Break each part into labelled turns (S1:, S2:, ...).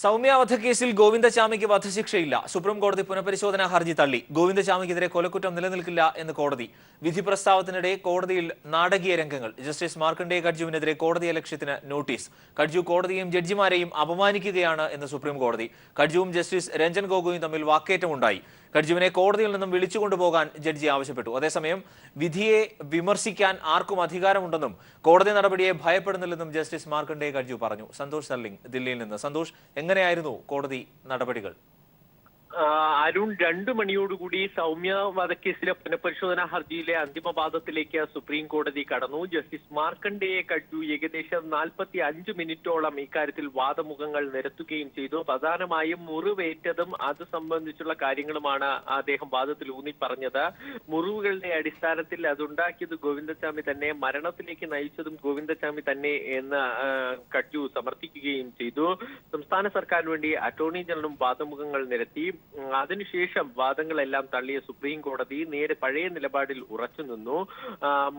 S1: സൗമ്യ വധക്കേസിൽ ഗോവിന്ദചാമിക്ക് വധശിക്ഷയില്ല. സുപ്രീം കോടതി പുനഃപരിശോധനാ ഹർജി തള്ളി. ഗോവിന്ദചാമിക്കെതിരെ കൊലക്കുറ്റം നിലനിൽക്കില്ല എന്ന് കോടതി. വിധി പ്രസ്താവത്തിനിടെ കോടതിയിൽ നാടകീയ രംഗങ്ങൾ. ജസ്റ്റിസ് മാർക്കണ്ഡേയ കഡ്ജുവിനെതിരെ കോടതിയലക്ഷ്യത്തിന് നോട്ടീസ്. കഡ്ജു കോടതിയെയും ജഡ്ജിമാരെയും അപമാനിക്കുകയാണ് എന്ന് സുപ്രീം കോടതി. കഡ്ജുവും ജസ്റ്റിസ് രഞ്ജൻ ഗൊഗോയും തമ്മിൽ വാക്കേറ്റമുണ്ടായി. കഡ്ജുവിനെ കോടതിയിൽ നിന്നും വിളിച്ചുകൊണ്ടുപോകാൻ ജഡ്ജി ആവശ്യപ്പെട്ടു. അതേസമയം വിധിയെ വിമർശിക്കാൻ ആർക്കും അധികാരമുണ്ടെന്നും കോടതി നടപടിയെ ഭയപ്പെടുന്നില്ലെന്നും ജസ്റ്റിസ് മാർക്കണ്ഡേയ കഡ്ജു പറഞ്ഞു. സന്തോഷ് സർലിംഗ് ദില്ലിയിൽ നിന്ന്. സന്തോഷ്, എങ്ങനെയായിരുന്നു കോടതി നടപടികൾ?
S2: അരുൺ 2 മണിയോടുകൂടി സൗമ്യ വധക്കേസിലെ പുനഃപരിശോധനാ ഹർജിയിലെ അന്തിമവാദത്തിലേക്ക് സുപ്രീം കോടതി കടന്നു. ജസ്റ്റിസ് മാർക്കണ്ഡേയ കഡ്ജു ഏകദേശം 45 മിനിറ്റോളം ഇക്കാര്യത്തിൽ വാദമുഖങ്ങൾ നിരത്തുകയും ചെയ്തു. പ്രധാനമായും മുറിവേറ്റതും അത് സംബന്ധിച്ചുള്ള കാര്യങ്ങളുമാണ് അദ്ദേഹം വാദത്തിൽ ഊന്നി പറഞ്ഞത്. മുറിവുകളുടെ അടിസ്ഥാനത്തിൽ അതുണ്ടാക്കിയത് ഗോവിന്ദചാമി തന്നെ, മരണത്തിലേക്ക് നയിച്ചതും ഗോവിന്ദചാമി തന്നെ എന്ന് കഡ്ജു സമർത്ഥിക്കുകയും ചെയ്തു. സംസ്ഥാന സർക്കാരിന് വേണ്ടി അറ്റോർണി ജനറലും വാദമുഖങ്ങൾ നിരത്തി. അതിനുശേഷം വാദങ്ങളെല്ലാം തള്ളിയ സുപ്രീം കോടതി നേരെ പഴയ നിലപാടിൽ ഉറച്ചു നിന്നു.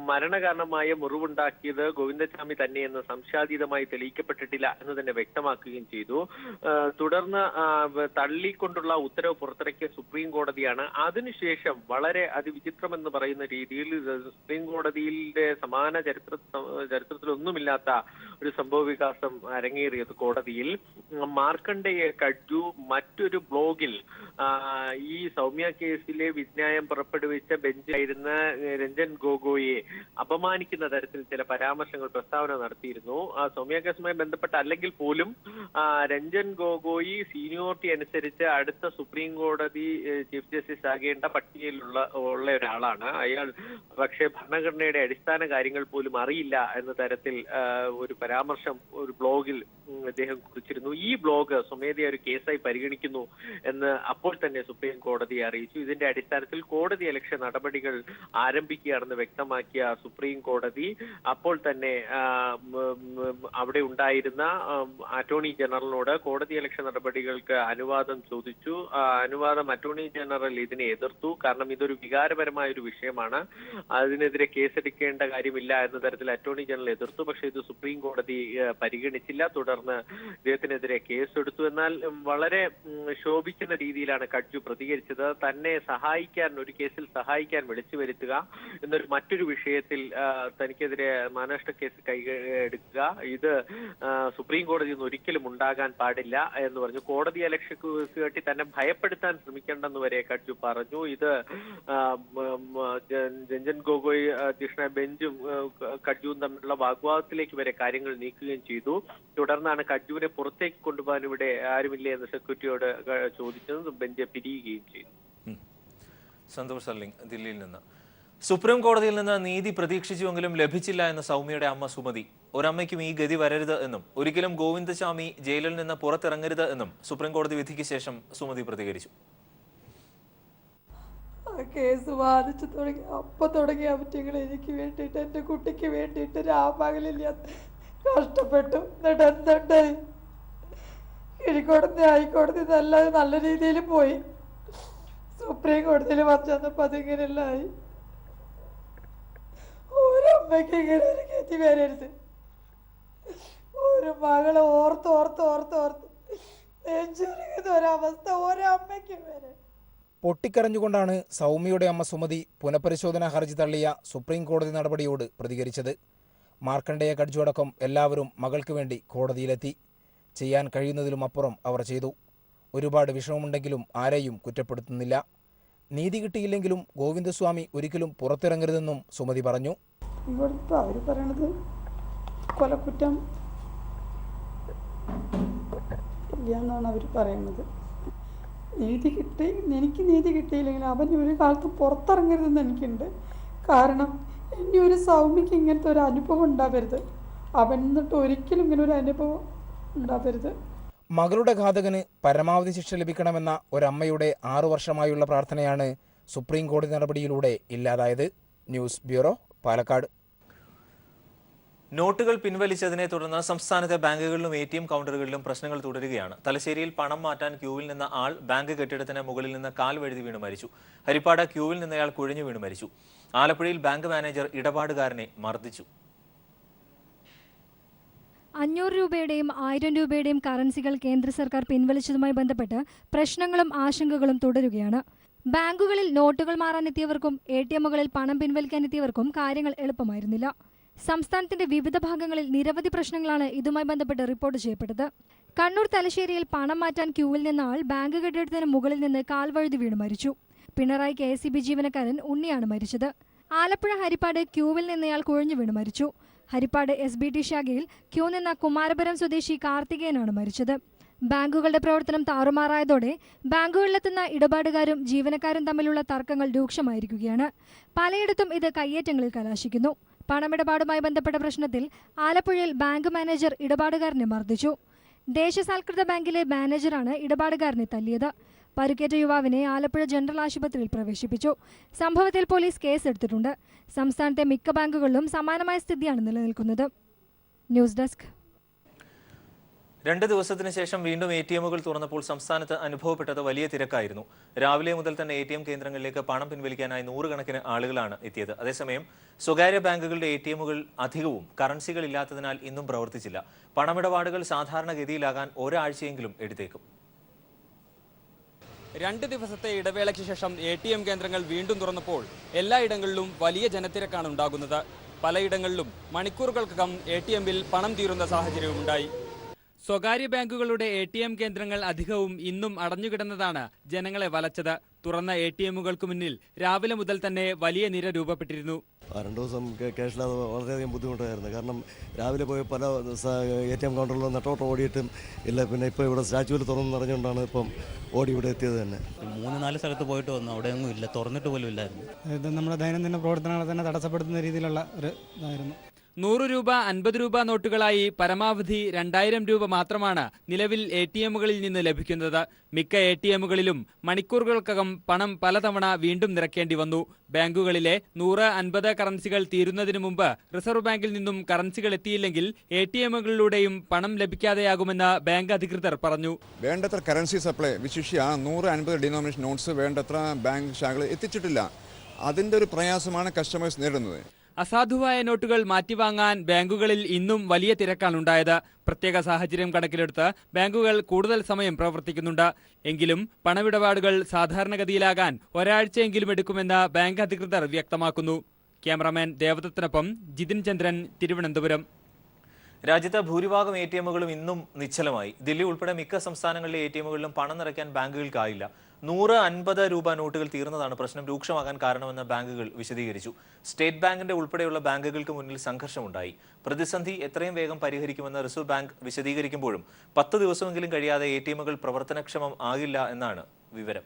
S2: മരണകാരണമായ മുറിവുണ്ടാക്കിയത് ഗോവിന്ദചാമി തന്നെയെന്ന് സംശയാതീതമായി തെളിയിക്കപ്പെട്ടിട്ടില്ല എന്ന് തന്നെ വ്യക്തമാക്കുകയും ചെയ്തു. തുടർന്ന് തള്ളിക്കൊണ്ടുള്ള ഉത്തരവ് പുറത്തിറക്കിയ സുപ്രീം കോടതിയാണ്. അതിനുശേഷം വളരെ അതിവിചിത്രമെന്ന് പറയുന്ന രീതിയിൽ സുപ്രീം കോടതിയിലെ സമാന ചരിത്രത്തിലൊന്നുമില്ലാത്ത ഒരു സംഭവ വികാസം അരങ്ങേറിയത് കോടതിയിൽ. മാർക്കണ്ഡേയ കഡ്ജു മറ്റൊരു ബ്ലോഗിൽ ഈ സൗമ്യ കേസിലെ വിജ്ഞാനം പുറപ്പെടുവിച്ച ബെഞ്ചായിരുന്ന രഞ്ജൻ ഗൊഗോയെ അപമാനിക്കുന്ന തരത്തിൽ ചില പരാമർശങ്ങൾ പ്രസ്താവന നടത്തിയിരുന്നു. സൗമ്യ കേസുമായി ബന്ധപ്പെട്ട അല്ലെങ്കിൽ പോലും രഞ്ജൻ ഗൊഗോയി സീനിയോറിറ്റി അനുസരിച്ച് അടുത്ത സുപ്രീം കോടതി ചീഫ് ജസ്റ്റിസ് ആകേണ്ട പട്ടികയിലുള്ള ഒരാളാണ് അയാൾ. പക്ഷേ ഭരണഘടനയുടെ അടിസ്ഥാന കാര്യങ്ങൾ പോലും അറിയില്ല എന്ന തരത്തിൽ ഒരു പരാമർശം ഒരു ബ്ലോഗിൽ അദ്ദേഹം കുറിച്ചിരുന്നു. ഈ ബ്ലോഗ് സ്വമേധയാ ഒരു കേസായി പരിഗണിക്കുന്നു എന്ന് അപ്പോൾ തന്നെ സുപ്രീം കോടതിയെ അറിയിച്ചു. ഇതിന്റെ അടിസ്ഥാനത്തിൽ കോടതി അലക്ഷ്യ നടപടികൾ ആരംഭിക്കുകയാണെന്ന് വ്യക്തമാക്കിയ സുപ്രീം കോടതി അപ്പോൾ തന്നെ അവിടെ ഉണ്ടായിരുന്ന അറ്റോർണി ജനറലിനോട് കോടതി അലക്ഷ്യ നടപടികൾക്ക് അനുവാദം ചോദിച്ചു. അനുവാദം അറ്റോർണി ജനറൽ ഇതിനെ എതിർത്തു. കാരണം ഇതൊരു വികാരപരമായ ഒരു വിഷയമാണ്, അതിനെതിരെ കേസെടുക്കേണ്ട കാര്യമില്ല എന്ന തരത്തിൽ അറ്റോർണി ജനറൽ എതിർത്തു. പക്ഷേ ഇത് സുപ്രീം കോടതി പരിഗണിച്ചില്ല. തുടർന്ന് ഇദ്ദേഹത്തിനെതിരെ കേസെടുത്തു. എന്നാൽ വളരെ ശോഭിക്കുന്ന രീതിയിലാണ് കഡ്ജു പ്രതികരിച്ചത്. തന്നെ സഹായിക്കാൻ, ഒരു കേസിൽ സഹായിക്കാൻ വിളിച്ചു വരുത്തുക എന്നൊരു മറ്റൊരു വിഷയത്തിൽ തനിക്കെതിരെ മാനനഷ്ട കേസ് കൈയെടുക്കുക, ഇത് സുപ്രീം കോടതിയിൽ നിന്ന് ഒരിക്കലും ഉണ്ടാകാൻ പാടില്ല എന്ന് പറഞ്ഞു. കോടതി അലക്ഷ്യ കേസ് കെട്ടി തന്നെ ഭയപ്പെടുത്താൻ ശ്രമിക്കേണ്ടെന്ന് വരെ കഡ്ജു പറഞ്ഞു. ഇത് രഞ്ജൻ ഗൊഗോയ് അധ്യക്ഷനായ ബെഞ്ചും കഡ്ജുവും തമ്മിലുള്ള വാഗ്വാദത്തിലേക്ക് വരെ കാര്യങ്ങൾ നീക്കുകയും ചെയ്തു. തുടർന്നാണ് കഡ്ജുവിനെ പുറത്തേക്ക് കൊണ്ടുപോകാൻ ഇവിടെ ആരുമില്ലേ എന്ന് സെക്യൂരിറ്റിയോട് ചോദിച്ചത്. ബെഞ്ച് പിരിയുകയും ചെയ്തു.
S1: സന്തോഷ് സർലിംഗ് ദില്ലിയിൽ നിന്ന്. സുപ്രീം കോടതിയിൽ നിന്ന് നീതി പ്രതീക്ഷിച്ചുവെങ്കിലും ലഭിച്ചില്ല എന്ന് സൗമ്യയുടെ അമ്മ സുമതി. ഒരമ്മയ്ക്കും ഈ ഗതി വരരുത് എന്നും ഒരിക്കലും ഗോവിന്ദചാമി ജയിലിൽ നിന്ന് പുറത്തിറങ്ങരുത് എന്നും സുപ്രീം കോടതി വിധിക്ക് ശേഷം സുമതി പ്രതികരിച്ചു.
S3: കേസ് വാദിച്ചു തുടങ്ങിയ അവറ്റങ്ങൾ എനിക്ക് വേണ്ടിയിട്ട്, എൻ്റെ കുട്ടിക്ക് വേണ്ടിയിട്ട് രാപ്പകലില്ല കഷ്ടപ്പെട്ടു. എന്നിട്ട് എന്തുണ്ട്, കീഴ്ക്കോടതി ഹൈക്കോടതി നല്ല രീതിയിൽ പോയി. സുപ്രീം കോടതിയിൽ വന്നപ്പോൾ അതിങ്ങനെയല്ല ആയി. ഒരമ്മയ്ക്ക് ഇങ്ങനെ ഒരു ഗതി വരരുത്. ഒരു മകളെ ഓർത്ത് നെഞ്ചുരുകുന്ന ഒരവസ്ഥ ഒരമ്മയ്ക്ക് വരെ.
S4: പൊട്ടിക്കരഞ്ഞുകൊണ്ടാണ് സൗമ്യയുടെ അമ്മ സുമതി പുനഃപരിശോധനാ ഹർജി തള്ളിയ സുപ്രീം കോടതി നടപടിയോട് പ്രതികരിച്ചത്. മാർക്കണ്ഡേയ കഡ്ജു അടക്കം എല്ലാവരും മകൾക്ക് വേണ്ടി കോടതിയിലെത്തി. ചെയ്യാൻ കഴിയുന്നതിലും അപ്പുറം അവർ ചെയ്തു. ഒരുപാട് വിഷമമുണ്ടെങ്കിലും ആരെയും കുറ്റപ്പെടുത്തുന്നില്ല. നീതി കിട്ടിയില്ലെങ്കിലും ഗോവിന്ദസ്വാമി ഒരിക്കലും പുറത്തിറങ്ങരുതെന്നും സുമതി പറഞ്ഞു.
S3: ഇവിടുത്തെ അവർ പറയണത് കൊലക്കുറ്റം ഇല്ല എന്നാണ് അവർ പറയുന്നത്. എനിക്ക് നീതി കിട്ടിയില്ലെങ്കിൽ അവൻ ഒരു കാലത്ത് പുറത്തിറങ്ങരുതെന്ന് എനിക്കുണ്ട്. കാരണം ഇനി ഒരു സൗമ്യക്ക് ഇങ്ങനത്തെ ഒരു അനുഭവം ഉണ്ടാവരുത്. അവൻ എന്നിട്ട് ഒരിക്കലും ഇങ്ങനെ ഒരു അനുഭവം ഉണ്ടാവരുത്.
S4: മകളുടെ ഘാതകന് പരമാവധി ശിക്ഷ ലഭിക്കണമെന്ന ഒരമ്മയുടെ 6 വർഷമായുള്ള പ്രാർത്ഥനയാണ് സുപ്രീം കോടതി നടപടിയിലൂടെ ഇല്ലാതായത്. News bureau, Palakkad.
S1: നോട്ടുകൾ പിൻവലിച്ചതിനെ തുടർന്ന് സംസ്ഥാനത്തെ ബാങ്കുകളിലും ATM കൗണ്ടറുകളിലും പ്രശ്നങ്ങൾ തുടരുകയാണ്. തലശ്ശേരിയിൽ പണം മാറ്റാൻ ക്യൂവിൽ നിന്ന ആൾ ബാങ്ക് കെട്ടിടത്തിന് മുകളിൽ നിന്ന് കാൽ വഴുതി വീണ് മരിച്ചു. ഹരിപ്പാട് ക്യൂവിൽ നിന്നയാൾ കുഴഞ്ഞു വീണ് മരിച്ചു. ആലപ്പുഴയിൽ ബാങ്ക് മാനേജർ ഇടപാടുകാരനെ മർദ്ദിച്ചു.
S5: 500 രൂപയുടെയും 1000 രൂപയുടെയും കറൻസികൾ കേന്ദ്ര സർക്കാർ പിൻവലിച്ചതുമായി ബന്ധപ്പെട്ട് പ്രശ്നങ്ങളും ആശങ്കകളും തുടരുകയാണ്. ബാങ്കുകളിൽ നോട്ടുകൾ മാറാനെത്തിയവർക്കും ATMകളിൽ പണം പിൻവലിക്കാനെത്തിയവർക്കും കാര്യങ്ങൾ എളുപ്പമായിരുന്നില്ല. സംസ്ഥാനത്തിന്റെ വിവിധ ഭാഗങ്ങളിൽ നിരവധി പ്രശ്നങ്ങളാണ് ഇതുമായി ബന്ധപ്പെട്ട് റിപ്പോർട്ട് ചെയ്യപ്പെട്ടത്. കണ്ണൂർ തലശ്ശേരിയിൽ പണം മാറ്റാൻ ക്യൂവിൽ നിന്ന ആൾ ബാങ്ക് കെട്ടിടത്തിന് മുകളിൽ നിന്ന് കാൽവഴുതി വീണ് മരിച്ചു. പിണറായി KSEB ജീവനക്കാരൻ ഉണ്ണിയാണ് മരിച്ചത്. ആലപ്പുഴ ഹരിപ്പാട് ക്യൂവിൽ നിന്നയാൾ കുഴഞ്ഞു വീണ് മരിച്ചു. ഹരിപ്പാട് SBT ശാഖയിൽ ക്യൂ നിന്ന കുമാരപുരം സ്വദേശി കാർത്തികേയനാണ് മരിച്ചത്. ബാങ്കുകളുടെ പ്രവർത്തനം താറുമാറായതോടെ ബാങ്കുകളിലെത്തുന്ന ഇടപാടുകാരും ജീവനക്കാരും തമ്മിലുള്ള തർക്കങ്ങൾ രൂക്ഷമായിരിക്കുകയാണ്. പലയിടത്തും ഇത് കയ്യേറ്റങ്ങളിൽ കലാശിക്കുന്നു. പണമിടപാടുമായി ബന്ധപ്പെട്ട പ്രശ്നത്തിൽ ആലപ്പുഴയിൽ ബാങ്ക് മാനേജർ ഇടപാടുകാരനെ മർദ്ദിച്ചു. ദേശസാൽകൃത ബാങ്കിലെ മാനേജറാണ് ഇടപാടുകാരനെ തല്ലിയത്. പരുക്കേറ്റ യുവാവിനെ ആലപ്പുഴ ജനറൽ ആശുപത്രിയിൽ പ്രവേശിപ്പിച്ചു. സംഭവത്തിൽ പോലീസ് കേസെടുത്തിട്ടുണ്ട്. സംസ്ഥാനത്തെ മിക്ക ബാങ്കുകളിലും സമാനമായ സ്ഥിതിയാണ് നിലനിൽക്കുന്നത്. News desk.
S1: 2 ദിവസത്തിന് ശേഷം വീണ്ടും ATMകൾ തുറന്നപ്പോൾ സംസ്ഥാനത്ത് അനുഭവപ്പെട്ടത് വലിയ തിരക്കായിരുന്നു. രാവിലെ മുതൽ തന്നെ ATM കേന്ദ്രങ്ങളിലേക്ക് പണം പിൻവലിക്കാനായി നൂറുകണക്കിന് ആളുകളാണ് എത്തിയത്. അതേസമയം സ്വകാര്യ ബാങ്കുകളുടെ ATMകൾ അധികവും കറൻസികൾ ഇല്ലാത്തതിനാൽ ഇന്നും പ്രവർത്തിച്ചില്ല. പണമിടപാടുകൾ സാധാരണഗതിയിലാകാൻ ഒരാഴ്ചയെങ്കിലും എടുത്തേക്കും.
S6: 2 ദിവസത്തെ ഇടവേളയ്ക്ക് ശേഷം ATM കേന്ദ്രങ്ങൾ വീണ്ടും തുറന്നപ്പോൾ എല്ലായിടങ്ങളിലും വലിയ ജനത്തിരക്കാണ് ഉണ്ടാകുന്നത്. പലയിടങ്ങളിലും മണിക്കൂറുകൾക്കകം ATMൽ പണം തീരുന്ന സാഹചര്യവുമുണ്ടായി. സ്വകാര്യ ബാങ്കുകളുടെ ATM കേന്ദ്രങ്ങൾ അധികവും ഇന്നും അടഞ്ഞുകിടന്നതാണ് ജനങ്ങളെ വലച്ചത്. തുറന്ന ATMകൾക്ക് മുന്നിൽ രാവിലെ മുതൽ തന്നെ വലിയ നിര രൂപപ്പെട്ടിരുന്നു.
S7: 2 ദിവസം ക്യാഷില്ലാതെ വളരെയധികം ബുദ്ധിമുട്ടായിരുന്നു. കാരണം രാവിലെ പോയി പല ATM കൗണ്ടറിലും നെട്ടോട്ട് ഓടിയിട്ടും ഇല്ല. പിന്നെ ഇപ്പോൾ ഇവിടെ സ്റ്റാച്യൂവിൽ തുറന്നു നിറഞ്ഞുകൊണ്ടാണ് ഇപ്പം ഓടി ഇവിടെ എത്തിയത് തന്നെ.
S8: 3-4 സ്ഥലത്ത് പോയിട്ട് വന്നു, അവിടെയൊന്നും ഇല്ല, തുറന്നിട്ട് പോലും ഇല്ലായിരുന്നു.
S9: ഇത് നമ്മുടെ ദൈനംദിന പ്രവർത്തനങ്ങളെ തന്നെ തടസ്സപ്പെടുത്തുന്ന രീതിയിലുള്ള ഒരു ഇതായിരുന്നു.
S6: 100 രൂപ 50 രൂപ നോട്ടുകളായി പരമാവധി 2000 രൂപ മാത്രമാണ് നിലവിൽ ATMകളിൽ നിന്ന് ലഭിക്കുന്നത്. മിക്ക ATMകളിലും മണിക്കൂറുകൾക്കകം പണം പലതവണ വീണ്ടും നിറയ്ക്കേണ്ടി വന്നു. ബാങ്കുകളിലെ 100-50 കറൻസികൾ തീരുന്നതിന് മുമ്പ് റിസർവ് ബാങ്കിൽ നിന്നും കറൻസികൾ എത്തിയില്ലെങ്കിൽ ATMകളിലൂടെയും പണം ലഭിക്കാതെയാകുമെന്ന് ബാങ്ക് അധികൃതർ പറഞ്ഞു.
S10: വേണ്ടത്ര കറൻസി സപ്ലൈ വിശിഷ്യ 100-50 ഡിനോമിനേഷൻ നോട്ട്സ് വേണ്ടത്ര ബാങ്ക് ശാഖകൾ എത്തിച്ചിട്ടില്ല. അതിൻ്റെ ഒരു പ്രയാസമാണ് കസ്റ്റമേഴ്സ് നേരിടുന്നത്.
S6: അസാധുവായ നോട്ടുകൾ മാറ്റിവാങ്ങാൻ ബാങ്കുകളിൽ ഇന്നും വലിയ തിരക്കാണുണ്ടായത്. പ്രത്യേക സാഹചര്യം കണക്കിലെടുത്ത് ബാങ്കുകൾ കൂടുതൽ സമയം പ്രവർത്തിക്കുന്നുണ്ട്. എങ്കിലും പണമിടപാടുകൾ സാധാരണഗതിയിലാകാൻ ഒരാഴ്ചയെങ്കിലും എടുക്കുമെന്ന് ബാങ്ക് അധികൃതർ വ്യക്തമാക്കുന്നു. ക്യാമറാമാൻ ദേവദത്തിനൊപ്പം ജിതിൻ ചന്ദ്രൻ, തിരുവനന്തപുരം.
S1: രാജ്യത്തെ ഭൂരിഭാഗം ATMകളും ഇന്നും നിശ്ചലമായി. ദില്ലി ഉൾപ്പെടെ മിക്ക സംസ്ഥാനങ്ങളിലെ ATMകളിലും പണം നിറയ്ക്കാൻ ബാങ്കുകൾക്കായില്ല. 100-50 രൂപ നോട്ടുകൾ തീർന്നതാണ് പ്രശ്നം രൂക്ഷമാകാൻ കാരണമെന്ന് ബാങ്കുകൾ വിശദീകരിച്ചു. സ്റ്റേറ്റ് ബാങ്കിന്റെ ഉൾപ്പെടെയുള്ള ബാങ്കുകൾക്ക് മുന്നിൽ സംഘർഷമുണ്ടായി. പ്രതിസന്ധി എത്രയും വേഗം പരിഹരിക്കുമെന്ന് റിസർവ് ബാങ്ക് വിശദീകരിക്കുമ്പോഴും 10 ദിവസമെങ്കിലും കഴിയാതെ ATMകൾ പ്രവർത്തനക്ഷമം ആകില്ല എന്നാണ് വിവരം.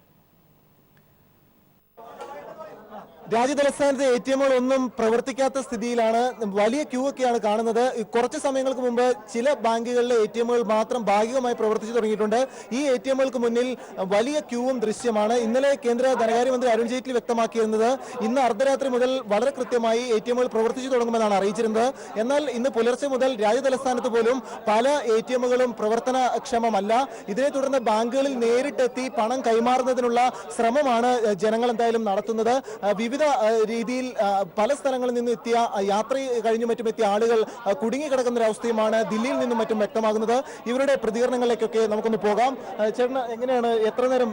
S11: രാജ്യതലസ്ഥാനത്ത് ATMകൾ ഒന്നും പ്രവർത്തിക്കാത്ത സ്ഥിതിയിലാണ്. വലിയ ക്യൂ ഒക്കെയാണ് കാണുന്നത്. കുറച്ച് സമയങ്ങൾക്ക് മുമ്പ് ചില ബാങ്കുകളിലെ ATMകൾ മാത്രം ഭാഗികമായി പ്രവർത്തിച്ചു തുടങ്ങിയിട്ടുണ്ട്. ഈ ATMകൾക്ക് മുന്നിൽ വലിയ ക്യൂവും ദൃശ്യമാണ്. ഇന്നലെ കേന്ദ്ര ധനകാര്യമന്ത്രി അരുൺ ജെയ്റ്റ്ലി വ്യക്തമാക്കിയിരുന്നത് ഇന്ന് അർദ്ധരാത്രി മുതൽ വളരെ കൃത്യമായി ATMകൾ പ്രവർത്തിച്ചു തുടങ്ങുമെന്നാണ് അറിയിച്ചിരുന്നത്. എന്നാൽ ഇന്ന് പുലർച്ചെ മുതൽ രാജ്യതലസ്ഥാനത്ത് പോലും പല ATMകളും പ്രവർത്തനക്ഷമമല്ല. ഇതിനെ തുടർന്ന് ബാങ്കുകളിൽ നേരിട്ടെത്തി പണം കൈമാറുന്നതിനുള്ള ശ്രമമാണ് ജനങ്ങൾ എന്തായാലും നടത്തുന്നത്. വിവിധ രീതിയിൽ പല സ്ഥലങ്ങളിൽ നിന്നും എത്തിയ യാത്ര കഴിഞ്ഞു മറ്റും എത്തിയ ആളുകൾ കുടുങ്ങിക്കിടക്കുന്ന ഒരു അവസ്ഥയുമാണ് ദില്ലിയിൽ നിന്നും മറ്റും വ്യക്തമാകുന്നത്. ഇവരുടെ പ്രതികരണങ്ങളിലേക്കൊക്കെ നമുക്കൊന്ന് പോകാം. ചേട്ടൻ എങ്ങനെയാണ്, എത്ര നേരം?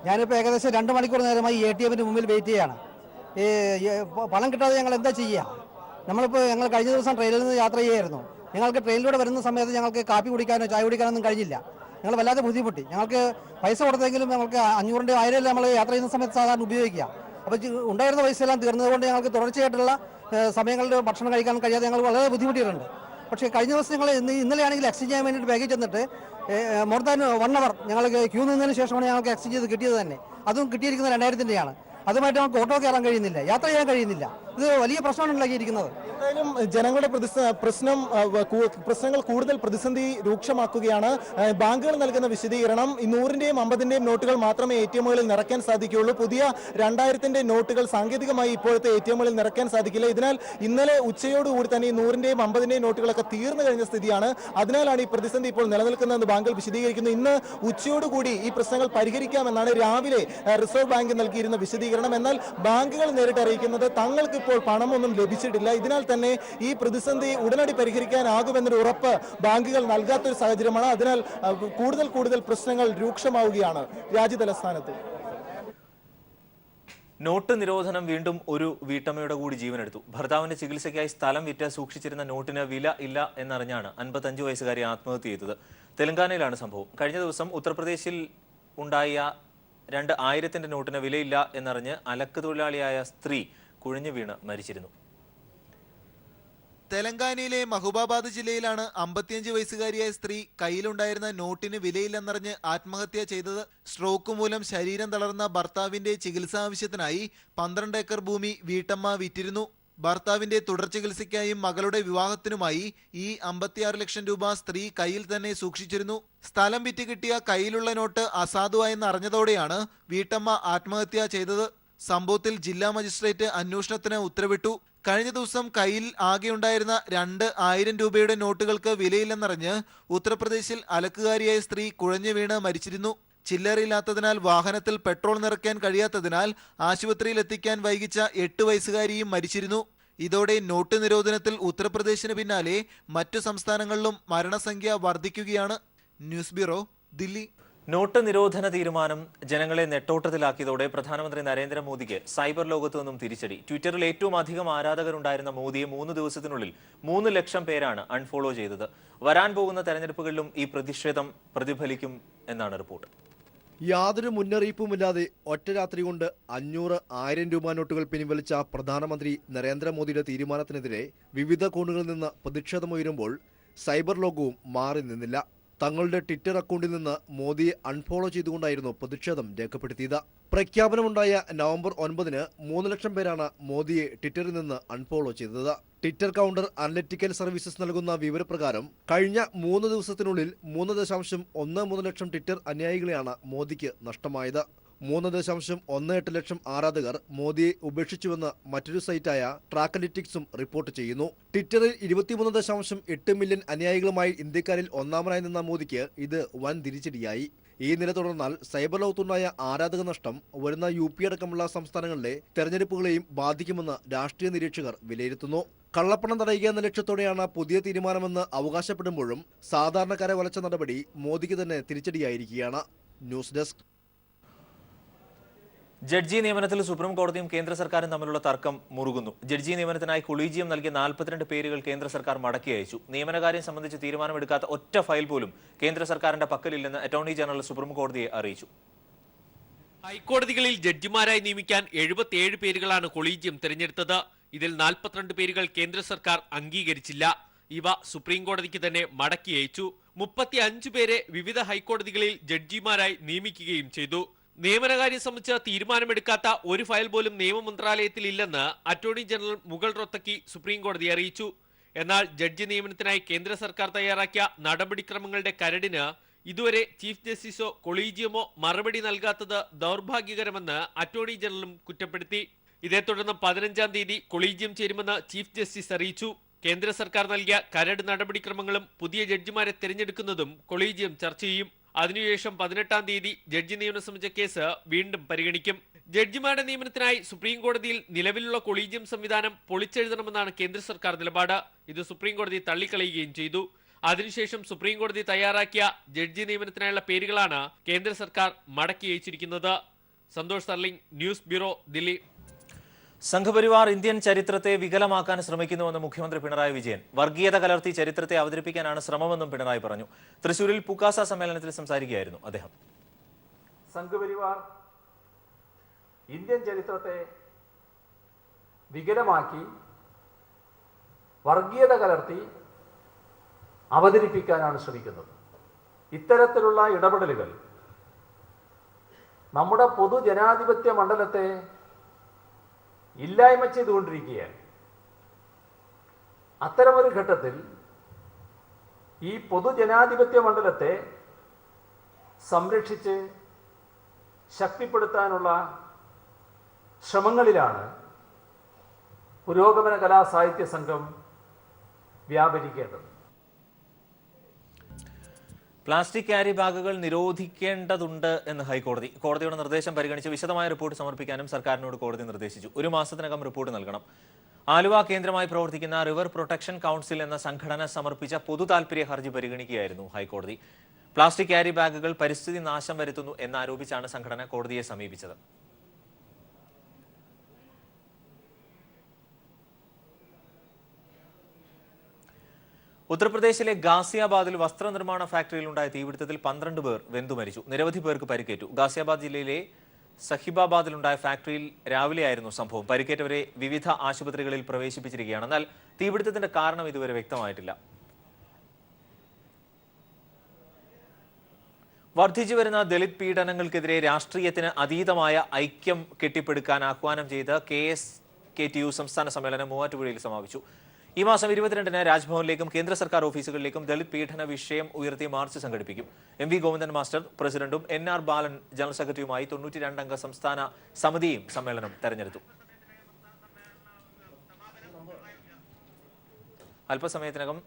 S9: ഞാനിപ്പോൾ ഏകദേശം 2 മണിക്കൂർ നേരമായി ATMന്റെ മുമ്പിൽ വെയിറ്റ് ചെയ്യാണ്. പണം കിട്ടാതെ ഞങ്ങൾ എന്താ ചെയ്യുക? ഞങ്ങൾ കഴിഞ്ഞ ദിവസം ട്രെയിനിൽ നിന്ന് യാത്ര ചെയ്യായിരുന്നു. ഞങ്ങൾക്ക് ട്രെയിനിലൂടെ വരുന്ന സമയത്ത് ഞങ്ങൾക്ക് കാപ്പി കുടിക്കാനോ ചായ കുടിക്കാനൊന്നും കഴിഞ്ഞില്ല. ഞങ്ങൾ വല്ലാതെ ബുദ്ധിമുട്ടി. ഞങ്ങൾക്ക് പൈസ കൊടുത്തെങ്കിലും ഞങ്ങൾക്ക് 500 1000 നമ്മൾ യാത്ര ചെയ്യുന്ന സമയത്ത് സാധാരണ ഉപയോഗിക്കുക. അപ്പോൾ ഉണ്ടായിരുന്ന പൈസ എല്ലാം തീർന്നതുകൊണ്ട് ഞങ്ങൾക്ക് തുടർച്ചയായിട്ടുള്ള സമയങ്ങളിൽ ഭക്ഷണം കഴിക്കാൻ കഴിയാതെ ഞങ്ങൾ വളരെ ബുദ്ധിമുട്ടിയിട്ടുണ്ട്. പക്ഷേ കഴിഞ്ഞ ദിവസം ഞങ്ങൾ ഇന്നലെയാണെങ്കിൽ എക്സ്ചേഞ്ച് ചെയ്യാൻ വേണ്ടിയിട്ട് ബാഗിൽ ചെന്നിട്ട് മോർ ദാൻ 1 അവർ ഞങ്ങൾക്ക് ക്യൂ നിന്നതിന് ശേഷമാണ് ഞങ്ങൾക്ക് എക്സ്ചേഞ്ച് ചെയ്ത് കിട്ടിയത് തന്നെ. അതും കിട്ടിയിരിക്കുന്നത് 2000-ൻ്റെയാണ്. അതുമായിട്ട് നമുക്ക് ഓട്ടോ കയറാൻ കഴിയുന്നില്ല, യാത്ര ചെയ്യാൻ കഴിയുന്നില്ല. ഇത് വലിയ പ്രശ്നമാണ് ഉണ്ടാക്കിയിരിക്കുന്നത്.
S11: എന്തായാലും ജനങ്ങളുടെ പ്രശ്നങ്ങൾ കൂടുതൽ പ്രതിസന്ധി രൂക്ഷമാക്കുകയാണ്. ബാങ്കുകൾ നൽകുന്ന വിശദീകരണം 100-ൻ്റെയും 50-ൻ്റെയും നോട്ടുകൾ മാത്രമേ ATMകളിൽ നിറയ്ക്കാൻ സാധിക്കുകയുള്ളൂ. പുതിയ 2000-ൻ്റെ നോട്ടുകൾ സാങ്കേതികമായി ഇപ്പോഴത്തെ ATMകളിൽ നിറയ്ക്കാൻ സാധിക്കില്ല. ഇതിനാൽ ഇന്നലെ ഉച്ചയോടുകൂടി തന്നെ 100-ൻ്റെയും 50-ൻ്റെയും നോട്ടുകളൊക്കെ തീർന്നു കഴിഞ്ഞ സ്ഥിതിയാണ്. അതിനാലാണ് ഈ പ്രതിസന്ധി ഇപ്പോൾ നിലനിൽക്കുന്നതെന്ന് ബാങ്കുകൾ വിശദീകരിക്കുന്നു. ഇന്ന് ഉച്ചയോടുകൂടി ഈ പ്രശ്നങ്ങൾ പരിഹരിക്കാമെന്നാണ് രാവിലെ റിസർവ് ബാങ്ക് നൽകിയിരുന്ന വിശദീകരണം. എന്നാൽ ബാങ്കുകൾ നേരിട്ട് അറിയിക്കുന്നത് തങ്ങൾക്ക് ഇപ്പോൾ പണമൊന്നും ലഭിച്ചിട്ടില്ല. ഇതിനാൽ തന്നെ ഈ പ്രതിസന്ധി ഉടനടി പരിഹരിക്കാനാകുമെന്നൊരു ഉറപ്പ് ബാങ്കുകൾ നൽകാത്തൊരു സാഹചര്യമാണ്. അതിനാൽ കൂടുതൽ പ്രശ്നങ്ങൾ രൂക്ഷമാവുകയാണ് രാജ്യതലസ്ഥാനത്ത്.
S1: നോട്ട് നിരോധനം വീണ്ടും ഒരു വീട്ടമ്മയുടെ കൂടി ജീവനെടുത്തു. ഭർത്താവിന്റെ ചികിത്സയ്ക്കായി സ്ഥലം വിറ്റ് സൂക്ഷിച്ചിരുന്ന നോട്ടിന് വില ഇല്ല എന്നറിഞ്ഞാണ് 55 വയസ്സുകാരി ആത്മഹത്യ ചെയ്തത്. തെലങ്കാനയിലാണ് സംഭവം. കഴിഞ്ഞ ദിവസം ഉത്തർപ്രദേശിൽ ഉണ്ടായ 2000 നോട്ടിന് വിലയില്ല എന്നറിഞ്ഞ് അലക്ക് തൊഴിലാളിയായ സ്ത്രീ കുഴഞ്ഞു വീണ് മരിച്ചിരുന്നു.
S11: തെലങ്കാനയിലെ മഹബൂബാബാദ് ജില്ലയിലാണ് 55 വയസ്സുകാരിയായ സ്ത്രീ കയ്യിലുണ്ടായിരുന്ന നോട്ടിന് വിലയില്ലെന്നറിഞ്ഞ് ആത്മഹത്യ ചെയ്തത്. സ്ട്രോക്ക് മൂലം ശരീരം തളർന്ന ഭർത്താവിന്റെ ചികിത്സാ ആവശ്യത്തിനായി 12 ഏക്കർ ഭൂമി വീട്ടമ്മ വിറ്റിരുന്നു. ഭർത്താവിന്റെ തുടർ ചികിത്സയ്ക്കായും മകളുടെ വിവാഹത്തിനുമായി ഈ 56 ലക്ഷം രൂപ സ്ത്രീ കയ്യിൽ തന്നെ സൂക്ഷിച്ചിരുന്നു. സ്ഥലം വിറ്റ് കിട്ടിയ കയ്യിലുള്ള നോട്ട് അസാധുവായെന്ന് അറിഞ്ഞതോടെയാണ് വീട്ടമ്മ ആത്മഹത്യ ചെയ്തത്. സംഭവത്തിൽ ജില്ലാ മജിസ്ട്രേറ്റ് അന്വേഷണത്തിന് ഉത്തരവിട്ടു. കഴിഞ്ഞ ദിവസം കയ്യിൽ ആകെയുണ്ടായിരുന്ന 2000 രൂപയുടെ നോട്ടുകൾക്ക് വിലയില്ലെന്നറിഞ്ഞ് ഉത്തർപ്രദേശിൽ അലക്കുകാരിയായ സ്ത്രീ കുഴഞ്ഞു വീണ് മരിച്ചിരുന്നു. ചില്ലറയില്ലാത്തതിനാൽ വാഹനത്തിൽ പെട്രോൾ നിറയ്ക്കാൻ കഴിയാത്തതിനാൽ ആശുപത്രിയിൽ എത്തിക്കാൻ വൈകിച്ച 8 വയസ്സുകാരിയും മരിച്ചിരുന്നു. ഇതോടെ നോട്ട് നിരോധനത്തിൽ ഉത്തർപ്രദേശിന് പിന്നാലെ മറ്റു സംസ്ഥാനങ്ങളിലും മരണസംഖ്യ വർദ്ധിക്കുകയാണ്. News bureau, Delhi.
S1: നോട്ട് നിരോധന തീരുമാനം ജനങ്ങളെ നെട്ടോട്ടത്തിലാക്കിയതോടെ പ്രധാനമന്ത്രി നരേന്ദ്രമോദിക്ക് സൈബർ ലോകത്തു നിന്നും തിരിച്ചടി. ട്വിറ്ററിൽ ഏറ്റവും അധികം ആരാധകരുണ്ടായിരുന്ന മോദിയെ 3 ദിവസത്തിനുള്ളിൽ 3 ലക്ഷം പേരാണ് അൺഫോളോ ചെയ്തത്. വരാൻ പോകുന്ന തെരഞ്ഞെടുപ്പുകളിലും ഈ പ്രതിഷേധം പ്രതിഫലിക്കും എന്നാണ് റിപ്പോർട്ട്.
S12: യാതൊരു മുന്നറിയിപ്പുമില്ലാതെ ഒറ്റ രാത്രി കൊണ്ട് 500-1000 രൂപ നോട്ടുകൾ പിൻവലിച്ച പ്രധാനമന്ത്രി നരേന്ദ്രമോദിയുടെ തീരുമാനത്തിനെതിരെ വിവിധ കോണുകളിൽ നിന്ന് പ്രതിഷേധമുയരുമ്പോൾ സൈബർ ലോകവും മാറി നിന്നില്ല. തങ്ങളുടെ ട്വിറ്റർ അക്കൗണ്ടിൽ നിന്ന് മോദിയെ അൺഫോളോ ചെയ്തുകൊണ്ടായിരുന്നു പ്രതിഷേധം രേഖപ്പെടുത്തിയത്. പ്രഖ്യാപനമുണ്ടായ നവംബർ 9-ന് 3 ലക്ഷം പേരാണ് മോദിയെ ട്വിറ്ററിൽ നിന്ന് അൺഫോളോ ചെയ്തത്. ട്വിറ്റർ കൗണ്ടർ അനലിറ്റിക്കൽ സർവീസസ് നൽകുന്ന വിവരപ്രകാരം കഴിഞ്ഞ 3 ദിവസത്തിനുള്ളിൽ 3.13 ലക്ഷം ട്വിറ്റർ അനുയായികളെയാണ് മോദിക്ക് നഷ്ടമായത്. 3.18 ലക്ഷം ആരാധകർ മോദിയെ ഉപേക്ഷിച്ചുവെന്ന് മറ്റൊരു സൈറ്റായ ട്രാക്കലിറ്റിക്സും റിപ്പോർട്ട് ചെയ്യുന്നു. ട്വിറ്ററിൽ 23.8 മില്യൺ അനുയായികളുമായി ഇന്ത്യക്കാരിൽ ഒന്നാമനായി നിന്ന മോദിക്ക് ഇത് വൻ തിരിച്ചടിയായി. ഈ നില തുടർന്നാൽ സൈബർ ലോകത്തുണ്ടായ ആരാധക നഷ്ടം വരുന്ന UP അടക്കമുള്ള സംസ്ഥാനങ്ങളിലെ തെരഞ്ഞെടുപ്പുകളെയും ബാധിക്കുമെന്ന് രാഷ്ട്രീയ നിരീക്ഷകർ വിലയിരുത്തുന്നു. കള്ളപ്പണം തടയുക എന്ന ലക്ഷ്യത്തോടെയാണ് പുതിയ തീരുമാനമെന്ന് അവകാശപ്പെടുമ്പോഴും സാധാരണക്കാരെ വലച്ച നടപടി മോദിക്ക് തന്നെ തിരിച്ചടിയായിരിക്കുകയാണ്. News desk.
S1: ജഡ്ജി നിയമനത്തിൽ സുപ്രീം കോടതിയും കേന്ദ്ര സർക്കാരും തമ്മിലുള്ള തർക്കം മുറുകുന്നു. ജഡ്ജി നിയമനത്തിനായി കൊളീജിയം നൽകിയ 42 പേരുകൾ കേന്ദ്ര സർക്കാർ മടക്കി അയച്ചു. നിയമനകാര്യം സംബന്ധിച്ച് തീരുമാനമെടുക്കാത്ത ഒറ്റ ഫയൽ പോലും കേന്ദ്ര സർക്കാരിന്റെ പക്കലില്ലെന്ന് അറ്റോർണി ജനറൽ സുപ്രീം കോടതിയെ അറിയിച്ചു.
S2: ഹൈക്കോടതികളിൽ ജഡ്ജിമാരായി നിയമിക്കാൻ 77 പേരുകളാണ് കൊളീജിയം തിരഞ്ഞെടുത്തത്. ഇതിൽ 42 പേരുകൾ കേന്ദ്ര സർക്കാർ അംഗീകരിച്ചില്ല. ഇവ സുപ്രീം കോടതിക്ക് തന്നെ മടക്കി അയച്ചു. 35 പേരെ വിവിധ ഹൈക്കോടതികളിൽ ജഡ്ജിമാരായി നിയമിക്കുകയും ചെയ്തു. നിയമനകാര്യം സംബന്ധിച്ച് തീരുമാനമെടുക്കാത്ത ഒരു ഫയൽ പോലും നിയമ മന്ത്രാലയത്തിൽ ഇല്ലെന്ന് അറ്റോർണി ജനറൽ മുകുൾ റോത്തക്കി സുപ്രീം കോടതിയെ അറിയിച്ചു. എന്നാൽ ജഡ്ജി നിയമനത്തിനായി കേന്ദ്ര സർക്കാർ തയ്യാറാക്കിയ നടപടിക്രമങ്ങളുടെ കരടിന് ഇതുവരെ ചീഫ് ജസ്റ്റിസോ കൊളീജിയമോ മറുപടി നൽകാത്തത് ദൗർഭാഗ്യകരമെന്ന് അറ്റോർണി ജനറലും കുറ്റപ്പെടുത്തി. ഇതേ തുടർന്ന് 15-ാം തീയതി കൊളീജിയം ചേരുമെന്ന് ചീഫ് ജസ്റ്റിസ് അറിയിച്ചു. കേന്ദ്ര സർക്കാർ നൽകിയ കരട് നടപടിക്രമങ്ങളും പുതിയ ജഡ്ജിമാരെ തിരഞ്ഞെടുക്കുന്നതും കൊളീജിയം ചർച്ച ചെയ്യും. അതിനുശേഷം 18-ാം തീയതി ജഡ്ജി നിയമനം സംബന്ധിച്ച കേസ് വീണ്ടും പരിഗണിക്കും. ജഡ്ജിമാരുടെ നിയമനത്തിനായി സുപ്രീം കോടതിയിൽ നിലവിലുള്ള കൊളീജിയം സംവിധാനം പൊളിച്ചെഴുതണമെന്നാണ് കേന്ദ്ര സർക്കാർ നിലപാട്. ഇത് സുപ്രീം കോടതി തള്ളിക്കളയുകയും ചെയ്തു. അതിനുശേഷം സുപ്രീം കോടതി തയ്യാറാക്കിയ ജഡ്ജി നിയമനത്തിനായുള്ള പേരുകളാണ് കേന്ദ്ര സർക്കാർ മടക്കി അയച്ചിരിക്കുന്നത്. Santhosh Sarling, news bureau, Delhi.
S1: Sangh Parivar Indian ചരിത്രത്തെ വികലമാക്കാൻ ശ്രമിക്കുന്നുവെന്ന് മുഖ്യമന്ത്രി പിണറായി വിജയൻ. വർഗീയത കലർത്തി ചരിത്രത്തെ അവതരിപ്പിക്കാനാണ് ശ്രമമെന്നും പിണറായി പറഞ്ഞു. തൃശൂരിൽ പുക്കാസ സമ്മേളനത്തിൽ സംസാരിക്കുകയായിരുന്നു അദ്ദേഹം.
S13: സംഘപരിവാർ ഇന്ത്യൻ ചരിത്രത്തെ വികലമാക്കി വർഗീയത കലർത്തി അവതരിപ്പിക്കാനാണ് ശ്രമിക്കുന്നത്. ഇത്തരത്തിലുള്ള ഇടപെടലുകൾ നമ്മുടെ പൊതുജനാധിപത്യ മണ്ഡലത്തെ ഇല്ലായ്മ ചെയ്തുകൊണ്ടിരിക്കുകയാണ്. അത്തരമൊരു ഘട്ടത്തിൽ ഈ പൊതുജനാധിപത്യ മണ്ഡലത്തെ സംരക്ഷിച്ച് ശക്തിപ്പെടുത്താനുള്ള ശ്രമങ്ങളിലാണ് പുരോഗമന കലാസാഹിത്യ സംഘം വ്യാപരിക്കേണ്ടത്.
S1: പ്ലാസ്റ്റിക് ക്യാരി ബാഗുകൾ നിരോധിക്കേണ്ടതുണ്ട് എന്ന് ഹൈക്കോടതി. കോടതിയുടെ നിർദ്ദേശം പരിഗണിച്ച് വിശദമായ റിപ്പോർട്ട് സമർപ്പിക്കാനും സർക്കാരിനോട് കോടതി നിർദ്ദേശിച്ചു. 1 മാസത്തിനകം റിപ്പോർട്ട് നൽകണം. ആലുവ കേന്ദ്രമായി പ്രവർത്തിക്കുന്ന റിവർ പ്രൊട്ടക്ഷൻ കൗൺസിൽ എന്ന സംഘടന സമർപ്പിച്ച പൊതു താൽപര്യ ഹർജി പരിഗണിക്കുകയായിരുന്നു ഹൈക്കോടതി. പ്ലാസ്റ്റിക് ക്യാരി ബാഗുകൾ പരിസ്ഥിതി നാശം വരുത്തുന്നു എന്നാരോപിച്ചാണ് സംഘടന കോടതിയെ സമീപിച്ചത്. ഉത്തർപ്രദേശിലെ ഗാസിയാബാദിൽ വസ്ത്രനിർമ്മാണ ഫാക്ടറിയിലുണ്ടായ തീപിടുത്തത്തിൽ 12 പേർ വെന്തു മരിച്ചു. നിരവധി പേർക്ക് പരിക്കേറ്റു. ഗാസിയാബാദ് ജില്ലയിലെ സഹിബാബാദിലുണ്ടായ ഫാക്ടറിയിൽ രാവിലെയായിരുന്നു സംഭവം. പരിക്കേറ്റവരെ വിവിധ ആശുപത്രികളിൽ പ്രവേശിപ്പിച്ചിരിക്കുകയാണ്. എന്നാൽ തീപിടുത്തത്തിന്റെ കാരണം ഇതുവരെ വ്യക്തമായിട്ടില്ല. വർദ്ധിച്ചു വരുന്ന ദളിത് പീഡനങ്ങൾക്കെതിരെ രാഷ്ട്രീയത്തിന് അതീതമായ ഐക്യം കെട്ടിപ്പടുക്കാൻ ആഹ്വാനം ചെയ്ത് KSKTU സംസ്ഥാന സമ്മേളനം മൂവാറ്റുപുഴയിൽ സമാപിച്ചു. ഈ മാസം 22-ന് രാജ്ഭവനിലേക്കും കേന്ദ്ര സർക്കാർ ഓഫീസുകളിലേക്കും ദളിത് പീഡന വിഷയം ഉയർത്തി മാർച്ച് സംഘടിപ്പിക്കും. MV ഗോവിന്ദൻ മാസ്റ്റർ പ്രസിഡന്റും NR ബാലൻ ജനറൽ സെക്രട്ടറിയുമായി 92 അംഗ സംസ്ഥാന സമിതിയും സമ്മേളനം തെരഞ്ഞെടുത്തു. അല്പസമയത്തിനകം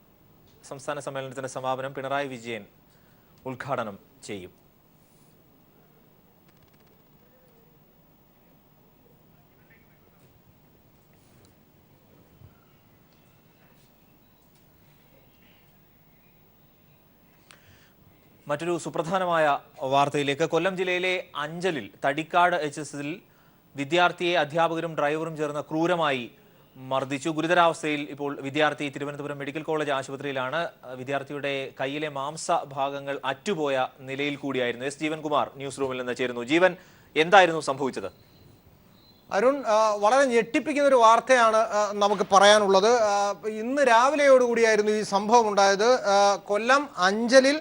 S1: സംസ്ഥാന സമ്മേളനത്തിന്റെ സമാപനം പിണറായി വിജയൻ ഉദ്ഘാടനം ചെയ്യും. മറ്റൊരു സുപ്രധാനമായ വാർത്തയിലേക്ക്. കൊല്ലം ജില്ലയിലെ അഞ്ചലിൽ തടിക്കാട് HSൽ വിദ്യാർത്ഥിയെ അധ്യാപകരും ഡ്രൈവറും ചേർന്ന് ക്രൂരമായി മർദ്ദിച്ചു. ഗുരുതരാവസ്ഥയിൽ ഇപ്പോൾ വിദ്യാർത്ഥി തിരുവനന്തപുരം മെഡിക്കൽ കോളേജ് ആശുപത്രിയിലാണ്. വിദ്യാർത്ഥിയുടെ കയ്യിലെ മാംസഭാഗങ്ങൾ അറ്റുപോയ നിലയിൽ കൂടിയായിരുന്നു. S ജീവൻകുമാർ ന്യൂസ് റൂമിൽ നിന്ന് ചേരുന്നു. ജീവൻ, എന്തായിരുന്നു സംഭവിച്ചത്?
S14: അരുൺ, വളരെ ഞെട്ടിപ്പിക്കുന്ന ഒരു വാർത്തയാണ് നമുക്ക് പറയാനുള്ളത്. ഇന്ന് രാവിലെയോടുകൂടിയായിരുന്നു ഈ സംഭവം ഉണ്ടായത്. കൊല്ലം അഞ്ചലിൽ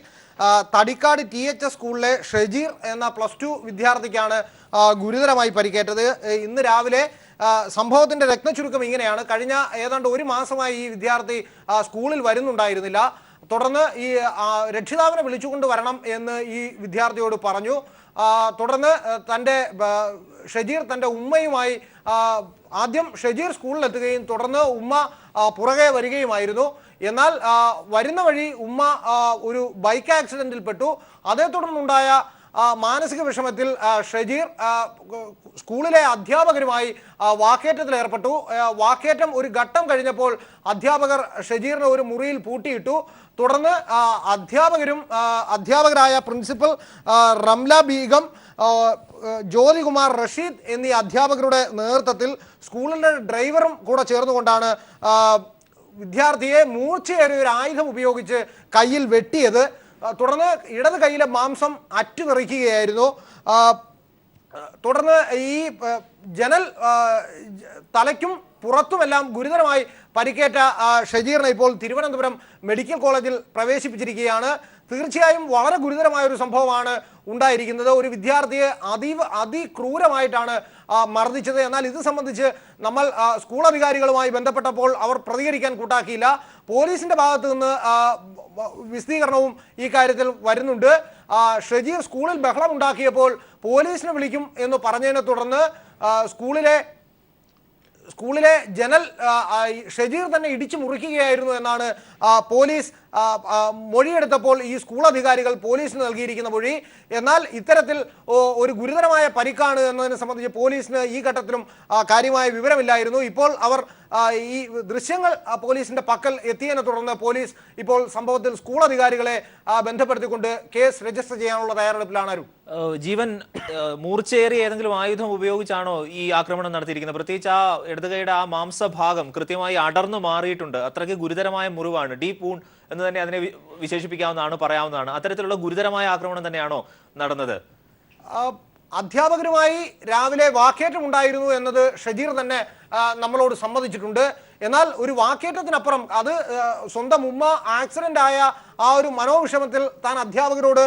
S14: തടിക്കാട് THS സ്കൂളിലെ ഷജീർ എന്ന +2 വിദ്യാർത്ഥിക്കാണ് ഗുരുതരമായി പരിക്കേറ്റത്. ഇന്ന് രാവിലെ സംഭവത്തിന്റെ രത്നച്ചുരുക്കം ഇങ്ങനെയാണ്. കഴിഞ്ഞ ഏതാണ്ട് 1 മാസമായി ഈ വിദ്യാർത്ഥി സ്കൂളിൽ വരുന്നുണ്ടായിരുന്നില്ല. തുടർന്ന് ഈ രക്ഷിതാവിനെ വിളിച്ചുകൊണ്ട് വരണം എന്ന് ഈ വിദ്യാർത്ഥിയോട് പറഞ്ഞു. തുടർന്ന് ഷജീർ തൻ്റെ ഉമ്മയുമായി ആദ്യം ഷജീർ സ്കൂളിലെത്തുകയും തുടർന്ന് ഉമ്മ പുറകെ വരികയുമായിരുന്നു. എന്നാൽ വരുന്ന വഴി ഉമ്മ ഒരു ബൈക്ക് ആക്സിഡന്റിൽ പെട്ടു. അതേ തുടർന്നുണ്ടായ മാനസിക വിഷമത്തിൽ ഷജീർ സ്കൂളിലെ അധ്യാപകരുമായി വാക്കേറ്റത്തിൽ ഏർപ്പെട്ടു. വാക്കേറ്റം ഒരു ഘട്ടം കഴിഞ്ഞപ്പോൾ അധ്യാപകർ ഷജീറിനെ ഒരു മുറിയിൽ പൂട്ടിയിട്ടു. തുടർന്ന് അധ്യാപകരായ പ്രിൻസിപ്പൽ റംല ബീഗം, ജ്യോതികുമാർ, റഷീദ് എന്നീ അധ്യാപകരുടെ നേതൃത്വത്തിൽ സ്കൂളിലെ ഡ്രൈവറും കൂടെ ചേർന്നുകൊണ്ടാണ് വിദ്യാർത്ഥിയെ മൂർച്ചയേറിയ ഒരു ആയുധം ഉപയോഗിച്ച് കയ്യിൽ വെട്ടിയത്. തുടർന്ന് ഇടത് കൈയിലെ മാംസം അറ്റുതെറിക്കുകയായിരുന്നു. തുടർന്ന് ഈ തലയ്ക്കും പുറത്തുമെല്ലാം ഗുരുതരമായി പരിക്കേറ്റ ഷജീറിനെ ഇപ്പോൾ തിരുവനന്തപുരം മെഡിക്കൽ കോളേജിൽ പ്രവേശിപ്പിച്ചിരിക്കുകയാണ്. തീർച്ചയായും വളരെ ഗുരുതരമായ ഒരു സംഭവമാണ് ഉണ്ടായിരിക്കുന്നത്. ഒരു വിദ്യാർത്ഥിയെ അതിക്രൂരമായിട്ടാണ് മർദ്ദിച്ചത്. എന്നാൽ ഇത് സംബന്ധിച്ച് നമ്മൾ സ്കൂൾ അധികാരികളുമായി ബന്ധപ്പെട്ടപ്പോൾ അവർ പ്രതികരിക്കാൻ കൂട്ടാക്കിയില്ല. പോലീസിന്റെ ഭാഗത്തു നിന്ന് വിശദീകരണവും ഈ കാര്യത്തിൽ വരുന്നുണ്ട്. ഷജീർ സ്കൂളിൽ ബഹളം ഉണ്ടാക്കിയപ്പോൾ പോലീസിനെ വിളിക്കും എന്ന് പറഞ്ഞതിനെ തുടർന്ന് സ്കൂളിലെ ജനൽ ഷജീർ തന്നെ ഇടിച്ചു മുറിക്കുകയായിരുന്നു എന്നാണ് പോലീസ് മൊഴിയെടുത്തപ്പോൾ ഈ സ്കൂൾ അധികാരികൾ പോലീസിന് നൽകിയിരിക്കുന്ന മൊഴി. എന്നാൽ ഇത്തരത്തിൽ ഒരു ഗുരുതരമായ പരിക്കാണ് എന്നതിനെ സംബന്ധിച്ച് പോലീസിന് ഈ ഘട്ടത്തിലും കാര്യമായ വിവരമില്ലായിരുന്നു. ഇപ്പോൾ അവർ ഈ ദൃശ്യങ്ങൾ പോലീസിന്റെ പക്കൽ എത്തിയതിനെ തുടർന്ന് പോലീസ് ഇപ്പോൾ സംഭവത്തിൽ സ്കൂൾ അധികാരികളെ ബന്ധപ്പെടുത്തിക്കൊണ്ട് കേസ് രജിസ്റ്റർ ചെയ്യാനുള്ള തയ്യാറെടുപ്പിലാണ്.
S1: ജീവൻ, മൂർച്ചയേറിയ ഏതെങ്കിലും ആയുധം ഉപയോഗിച്ചാണോ ഈ ആക്രമണം നടത്തിയിരിക്കുന്നത്? പ്രത്യേകിച്ച് ആ ഇടതുകൈയുടെ ആ മാംസഭാഗം കൃത്യമായി അടർന്നു മാറിയിട്ടുണ്ട്. അത്രയ്ക്ക് ഗുരുതരമായ മുറിവാണ്. ഡീപ് വൂണ്ട് എന്ന് തന്നെ അതിനെ വിശേഷിപ്പിക്കാവുന്നതാണ്, പറയാവുന്നതാണ്. അത്തരത്തിലുള്ള ഗുരുതരമായ ആക്രമണം തന്നെയാണോ നടന്നത്?
S14: അധ്യാപകരുമായി രാവിലെ വാക്കേറ്റം ഉണ്ടായിരുന്നു എന്നത് ഷജീർ തന്നെ നമ്മളോട് സമ്മതിച്ചിട്ടുണ്ട്. എന്നാൽ ഒരു വാക്കേറ്റത്തിനപ്പുറം അത് സ്വന്തം ഉമ്മ ആക്സിഡന്റ് ആയ ആ ഒരു മനോവിഷമത്തിൽ താൻ അധ്യാപകരോട്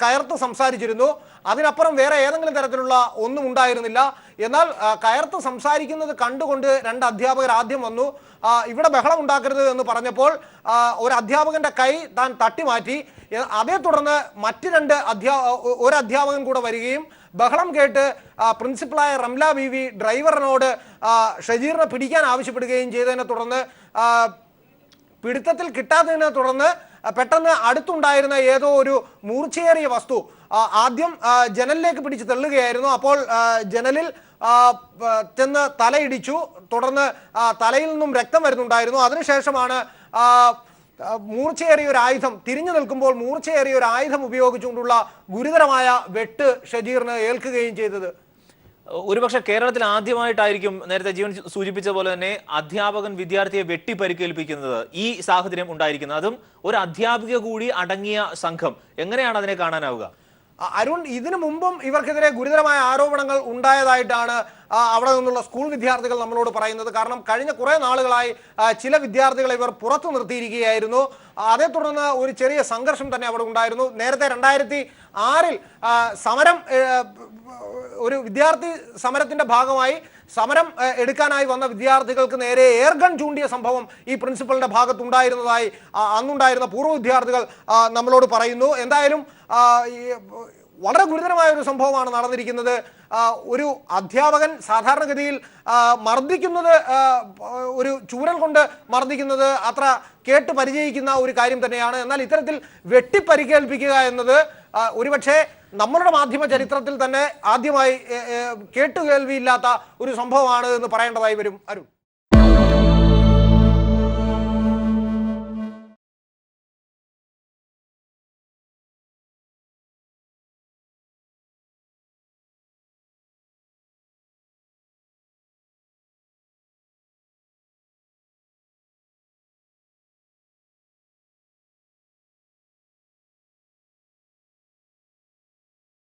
S14: കയർത്ത് സംസാരിച്ചിരുന്നു. അതിനപ്പുറം വേറെ ഏതെങ്കിലും തരത്തിലുള്ള ഒന്നും ഉണ്ടായിരുന്നില്ല. എന്നാൽ കയർത്ത് സംസാരിക്കുന്നത് കണ്ടുകൊണ്ട് 2 അധ്യാപകർ ആദ്യം വന്നു. ഇവിടെ ബഹളം ഉണ്ടാക്കരുത് എന്ന് പറഞ്ഞപ്പോൾ ഒരു അധ്യാപകന്റെ കൈ താൻ തട്ടിമാറ്റി. അതേ തുടർന്ന് മറ്റ് 2 ഒരു അധ്യാപകൻ കൂടെ വരികയും ബഹളം കേട്ട് പ്രിൻസിപ്പളായ റംല ബീവി ഡ്രൈവറിനോട് ഷജീറിനെ പിടിക്കാൻ ആവശ്യപ്പെടുകയും ചെയ്തതിനെ തുടർന്ന് പിടുത്തത്തിൽ കിട്ടാത്തതിനെ തുടർന്ന് പെട്ടെന്ന് അടുത്തുണ്ടായിരുന്ന ഏതോ ഒരു മൂർച്ചയേറിയ വസ്തു ആദ്യം ജനലിലേക്ക് പിടിച്ച് തള്ളുകയായിരുന്നു. അപ്പോൾ ജനലിൽ ചെന്ന് തലയിടിച്ചു. തുടർന്ന് തലയിൽ നിന്നും രക്തം വരുന്നുണ്ടായിരുന്നു. അതിനുശേഷമാണ് മൂർച്ചയേറിയ ഒരു ആയുധം, തിരിഞ്ഞു നിൽക്കുമ്പോൾ മൂർച്ചയേറിയ ഒരു ആയുധം ഉപയോഗിച്ചുകൊണ്ടുള്ള ഗുരുതരമായ വെട്ട് ഷജീറിന് ഏൽക്കുകയും ചെയ്തത്.
S1: ഒരുപക്ഷെ കേരളത്തിൽ ആദ്യമായിട്ടായിരിക്കും നേരത്തെ ജീവൻ സൂചിപ്പിച്ച പോലെ തന്നെ അധ്യാപകൻ വിദ്യാർത്ഥിയെ വെട്ടി പരിക്കേൽപ്പിക്കുന്നത്, ഈ സാഹചര്യം ഉണ്ടായിരിക്കുന്നത്. അതും ഒരു അധ്യാപിക കൂടി അടങ്ങിയ സംഘം. എങ്ങനെയാണ് അതിനെ കാണാനാവുക?
S14: അരുൺ, ഇതിനു മുമ്പും ഇവർക്കെതിരെ ഗുരുതരമായ ആരോപണങ്ങൾ ഉണ്ടായതായിട്ടാണ് അവിടെ നിന്നുള്ള സ്കൂൾ വിദ്യാർത്ഥികൾ നമ്മളോട് പറയുന്നത്. കാരണം കഴിഞ്ഞ കുറേ നാളുകളായി ചില വിദ്യാർത്ഥികളെ ഇവർ പുറത്തു നിർത്തിയിരിക്കുകയായിരുന്നു. അതേ തുടർന്ന് ഒരു ചെറിയ സംഘർഷം തന്നെ അവിടെ ഉണ്ടായിരുന്നു. നേരത്തെ 2006 സമരം, ഒരു വിദ്യാർത്ഥി സമരത്തിന്റെ ഭാഗമായി സമരം എടുക്കാനായി വന്ന വിദ്യാർത്ഥികൾക്ക് നേരെ എയർഗൺ ചൂണ്ടിയ സംഭവം ഈ പ്രിൻസിപ്പലിന്റെ ഭാഗത്തുണ്ടായിരുന്നതായി അന്നുണ്ടായിരുന്ന പൂർവ്വ വിദ്യാർത്ഥികൾ നമ്മളോട് പറയുന്നു. എന്തായാലും വളരെ ഗുരുതരമായ ഒരു സംഭവമാണ് നടന്നിരിക്കുന്നത്. ഒരു അധ്യാപകൻ സാധാരണഗതിയിൽ മർദ്ദിക്കുന്നത്, ഒരു ചൂരൽ കൊണ്ട് മർദ്ദിക്കുന്നത് അത്ര കേട്ട് പരിചയിക്കുന്ന ഒരു കാര്യം തന്നെയാണ്. എന്നാൽ ഇത്തരത്തിൽ വെട്ടിപ്പരിക്കേൽപ്പിക്കുക എന്നത് ഒരുപക്ഷെ നമ്മളുടെ മാധ്യമ ചരിത്രത്തിൽ തന്നെ ആദ്യമായി കേട്ടുകേൾവിയില്ലാത്ത ഒരു സംഭവമാണ് എന്ന് പറയേണ്ടതായി വരും. അരുൺ.